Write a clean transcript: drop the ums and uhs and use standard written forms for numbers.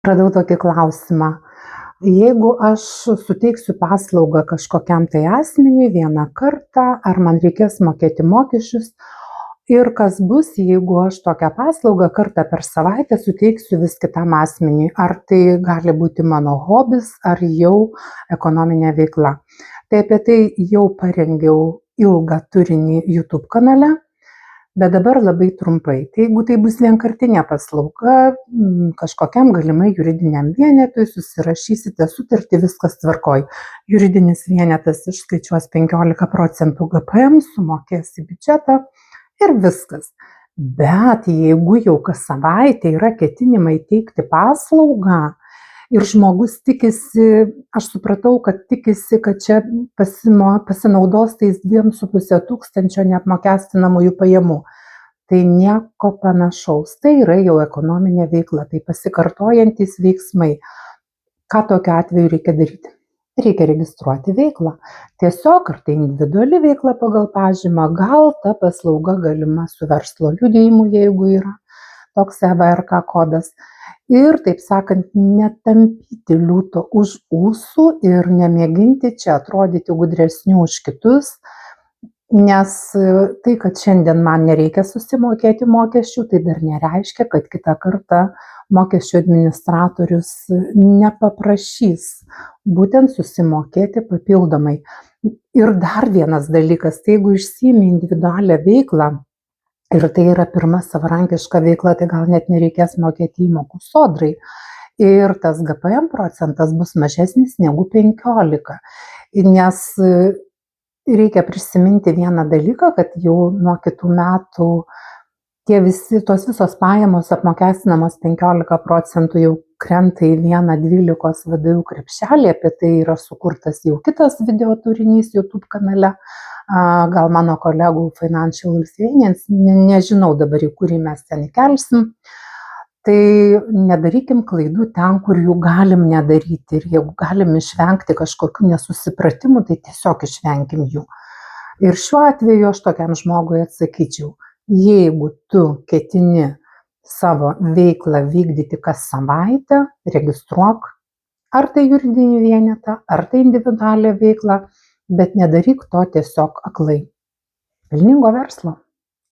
Radau tokį klausimą. Jeigu aš suteiksiu paslaugą kažkokiam tai asmeniui vieną kartą, ar man reikės mokėti mokesčius? Ir kas bus, jeigu aš tokią paslaugą kartą per savaitę suteiksiu vis kitam asmeniui? Ar tai gali būti mano hobis, ar jau ekonominė veikla? Tai apie tai jau parengiau ilgą turinį YouTube kanale. Bet dabar labai trumpai. Tai jeigu tai bus vienkartinė paslauga, kažkokiam galimai juridiniam vienetui, susirašysite sutartį, viskas tvarkoj. Juridinis vienetas išskaičiuos 15% GPM, sumokės į biudžetą ir viskas. Bet jeigu jau kas savaitę yra ketinimai teikti paslaugą ir žmogus tikisi, aš supratau, kad tikisi, kad čia pasinaudos tais 2,5 tūkstančio neapmokestinamųjų pajamų. Tai nieko panašaus. Tai yra jau ekonominė veikla, tai pasikartojantys veiksmai. Ką tokiu atveju reikia daryti? Reikia registruoti veiklą. Tiesiog, ar tai individuali veikla pagal pažymą, gal ta paslauga galima su verslo liudijimu, jeigu yra toks EVRK kodas. Ir, taip sakant, netampyti liūto už ūsų ir nemėginti čia atrodyti gudresnių už kitus, nes tai, kad šiandien man nereikia susimokėti mokesčių, tai dar nereiškia, kad kitą kartą mokesčių administratorius nepaprašys būtent susimokėti papildomai. Ir dar vienas dalykas, tai jeigu išsiimi individualią veiklą, ir tai yra pirma savarankiška veikla, tai gal net nereikės mokėti įmokų sodrai. Ir tas GPM procentas bus mažesnis negu 15. Nes reikia prisiminti vieną dalyką, kad jau nuo kitų metų tos visos pajamos apmokestinamos 15% jau krenta į 1,12 VDU krepšelį. Apie tai yra sukurtas jau kitas video turinys YouTube kanale. Gal mano kolegų Financial Lithuanians, nežinau dabar, į kurį mes ten įkelsim. Tai nedarykim klaidų ten, kur jų galim nedaryti. Ir jeigu galim išvengti kažkokių nesusipratimų, tai tiesiog išvengim jų. Ir šiuo atveju aš tokiam žmogui atsakyčiau, jeigu tu ketini savo veiklą vykdyti kas savaitę, registruok, ar tai juridinį vienetą, ar tai individualią veiklą, bet nedaryk to tiesiog aklai. Pelningo verslo.